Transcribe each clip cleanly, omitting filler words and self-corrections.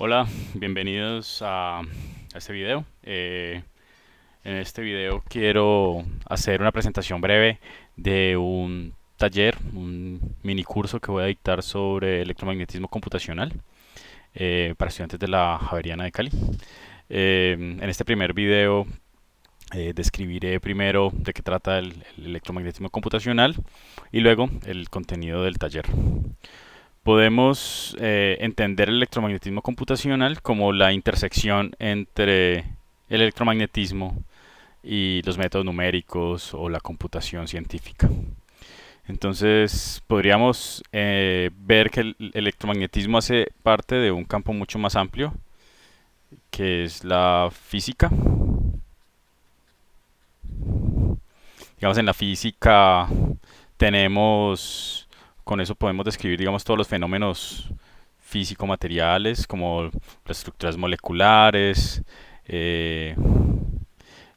Hola, bienvenidos a este video. En este video quiero hacer una presentación breve de un taller, un mini curso que voy a dictar sobre electromagnetismo computacional para estudiantes de la Javeriana de Cali. En este primer video describiré primero de qué trata el electromagnetismo computacional y luego el contenido del taller. Podemos entender el electromagnetismo computacional como la intersección entre el electromagnetismo y los métodos numéricos o la computación científica. Entonces, podríamos ver que el electromagnetismo hace parte de un campo mucho más amplio, que es la física. Digamos, en la física tenemos, con eso podemos describir, digamos, todos los fenómenos físico-materiales, como las estructuras moleculares, eh,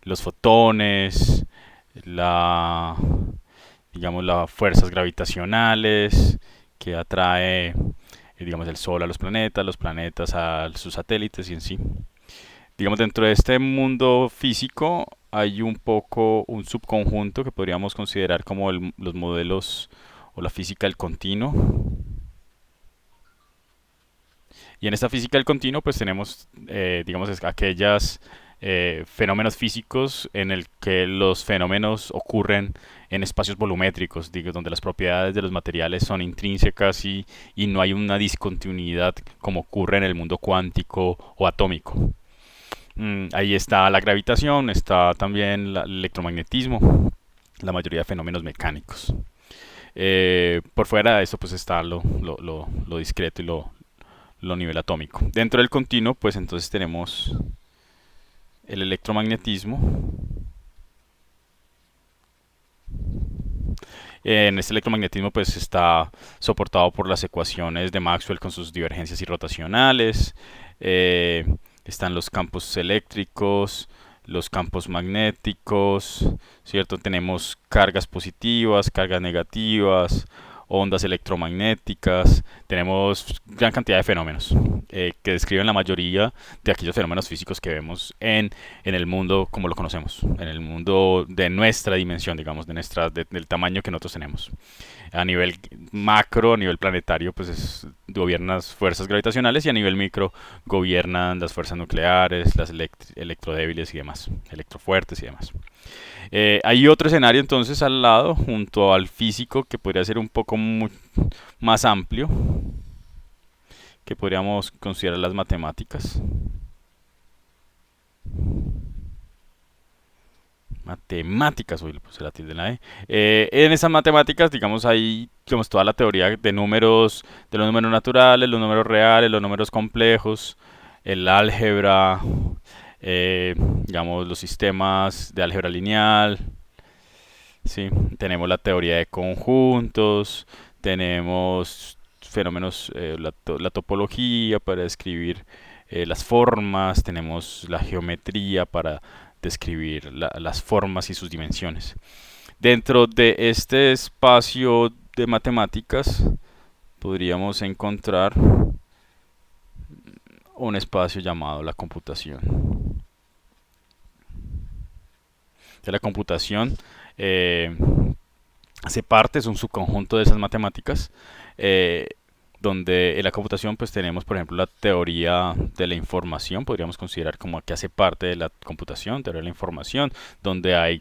los fotones, la, digamos, las fuerzas gravitacionales que atrae, digamos, el Sol a los planetas a sus satélites y en sí. Digamos, dentro de este mundo físico hay un poco un subconjunto que podríamos considerar como los modelos o la física del continuo. Y en esta física del continuo, pues tenemos, digamos, aquellas fenómenos físicos en el que los fenómenos ocurren en espacios volumétricos, digo, donde las propiedades de los materiales son intrínsecas y no hay una discontinuidad como ocurre en el mundo cuántico o atómico. Ahí está la gravitación, está también el electromagnetismo, la mayoría de fenómenos mecánicos. Por fuera de eso, pues está lo discreto y lo nivel atómico. Dentro del continuo, pues entonces tenemos el electromagnetismo. En este electromagnetismo pues está soportado por las ecuaciones de Maxwell con sus divergencias irrotacionales. Eh, Están los campos eléctricos, los campos magnéticos, ¿cierto? Tenemos cargas positivas, cargas negativas, ondas electromagnéticas, tenemos gran cantidad de fenómenos que describen la mayoría de aquellos fenómenos físicos que vemos en el mundo como lo conocemos, en el mundo de nuestra dimensión, digamos, del tamaño que nosotros tenemos. A nivel macro, a nivel planetario, pues gobiernan las fuerzas gravitacionales y a nivel micro gobiernan las fuerzas nucleares, las electrodébiles y demás, electrofuertes y demás. Hay otro escenario entonces al lado, junto al físico, que podría ser un poco más amplio, que podríamos considerar las matemáticas. Matemáticas, hoy le puse la tilde en la E. En esas matemáticas, digamos, hay digamos, toda la teoría de números, de los números naturales, los números reales, los números complejos, el álgebra, eh, digamos, los sistemas de álgebra lineal, ¿sí? Tenemos la teoría de conjuntos, tenemos fenómenos, la topología para describir las formas, tenemos la geometría para describir las formas y sus dimensiones. Dentro de este espacio de matemáticas podríamos encontrar un espacio llamado la computación. De la computación eh, hace parte, es un subconjunto de esas matemáticas, eh, donde en la computación pues tenemos por ejemplo la teoría de la información, podríamos considerar como que hace parte de la computación, teoría de la información, donde hay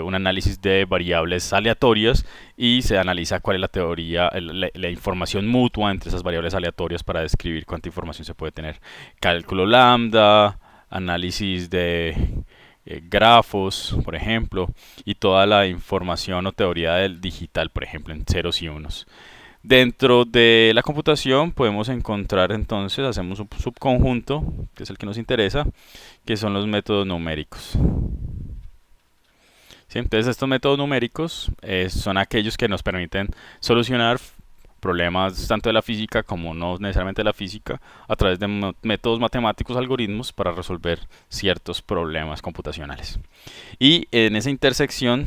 un análisis de variables aleatorias y se analiza cuál es la teoría, la información mutua entre esas variables aleatorias para describir cuánta información se puede tener. Cálculo lambda, análisis de grafos, por ejemplo, y toda la información o teoría del digital, por ejemplo, en ceros y unos. Dentro de la computación podemos encontrar entonces, hacemos un subconjunto, que es el que nos interesa, que son los métodos numéricos. ¿Sí? Entonces estos métodos numéricos son aquellos que nos permiten solucionar problemas tanto de la física como no necesariamente de la física a través de métodos matemáticos, algoritmos para resolver ciertos problemas computacionales. Y en esa intersección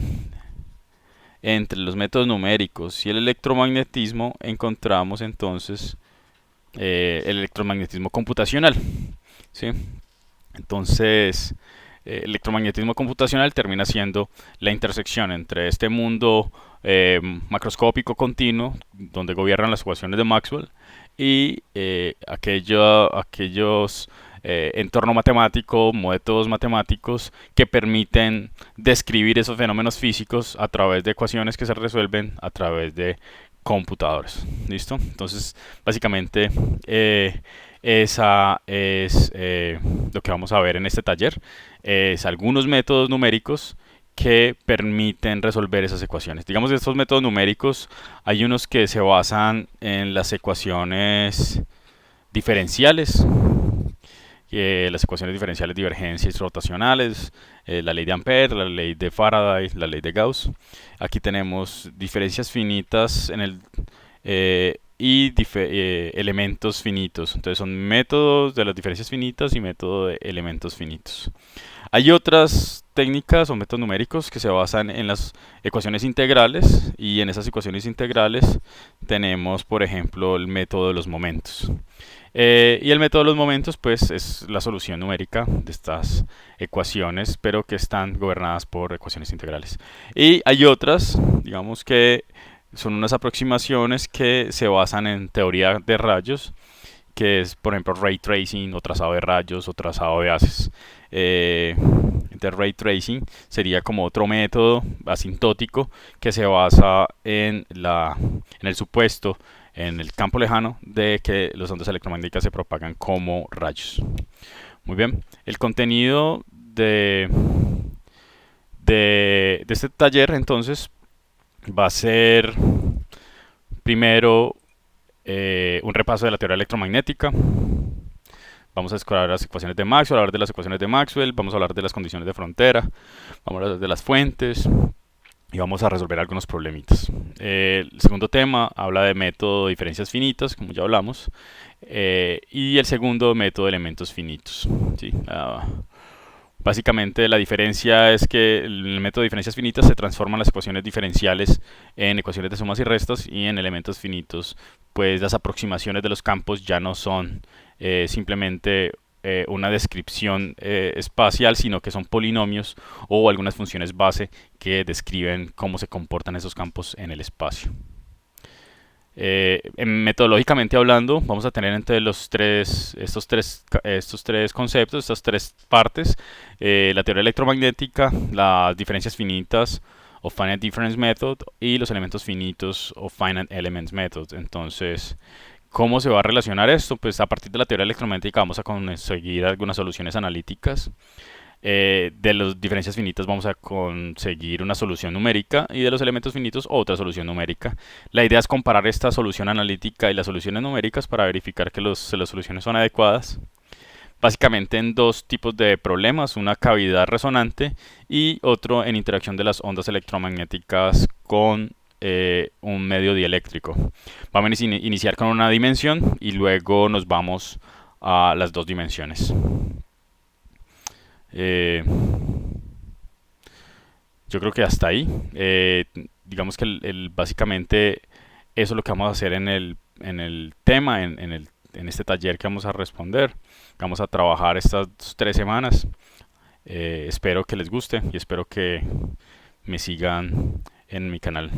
entre los métodos numéricos y el electromagnetismo encontramos entonces el electromagnetismo computacional, ¿sí? Entonces, electromagnetismo computacional termina siendo la intersección entre este mundo macroscópico continuo, donde gobiernan las ecuaciones de Maxwell, y aquellos entorno matemático, métodos matemáticos que permiten describir esos fenómenos físicos a través de ecuaciones que se resuelven a través de computadores. ¿Listo? Entonces, básicamente, esa es lo que vamos a ver en este taller. Es algunos métodos numéricos que permiten resolver esas ecuaciones. Digamos, de estos métodos numéricos hay unos que se basan en las ecuaciones diferenciales, las ecuaciones diferenciales, divergencias rotacionales, la ley de Ampère, la ley de Faraday, la ley de Gauss. Aquí tenemos diferencias finitas en elementos finitos. Entonces son métodos de las diferencias finitas y método de elementos finitos. Hay otras técnicas o métodos numéricos que se basan en las ecuaciones integrales, y en esas ecuaciones integrales tenemos, por ejemplo, el método de los momentos. Y el método de los momentos, pues, es la solución numérica de estas ecuaciones, pero que están gobernadas por ecuaciones integrales. Y hay otras, digamos que son unas aproximaciones que se basan en teoría de rayos, que es, por ejemplo, ray tracing o trazado de rayos o trazado de haces. De ray tracing sería como otro método asintótico que se basa en el supuesto, en el campo lejano, de que las ondas electromagnéticas se propagan como rayos. Muy bien, el contenido de este taller entonces va a ser primero un repaso de la teoría electromagnética. Vamos a explorar las ecuaciones de Maxwell, hablar de las ecuaciones de Maxwell, vamos a hablar de las condiciones de frontera, vamos a hablar de las fuentes y vamos a resolver algunos problemitas. El segundo tema habla de método de diferencias finitas, como ya hablamos, y el segundo método de elementos finitos. ¿Sí? Básicamente la diferencia es que el método de diferencias finitas se transforman las ecuaciones diferenciales en ecuaciones de sumas y restas, y en elementos finitos pues las aproximaciones de los campos ya no son simplemente una descripción espacial, sino que son polinomios o algunas funciones base que describen cómo se comportan esos campos en el espacio. Metodológicamente hablando, vamos a tener entre estos tres conceptos, estas tres partes, la teoría electromagnética, las diferencias finitas o Finite Difference Method, y los elementos finitos o Finite Elements Method. Entonces, ¿cómo se va a relacionar esto? Pues a partir de la teoría electromagnética vamos a conseguir algunas soluciones analíticas. De las diferencias finitas vamos a conseguir una solución numérica, y de los elementos finitos otra solución numérica. La idea es comparar esta solución analítica y las soluciones numéricas para verificar que las soluciones son adecuadas. Básicamente en dos tipos de problemas, una cavidad resonante y otro en interacción de las ondas electromagnéticas con un medio dieléctrico. Vamos a iniciar con una dimensión y luego nos vamos a las dos dimensiones. Yo creo que hasta ahí. Digamos que básicamente eso es lo que vamos a hacer en el tema, en este taller que vamos a responder. Vamos a trabajar estas 3 semanas. Espero que les guste y espero que me sigan en mi canal.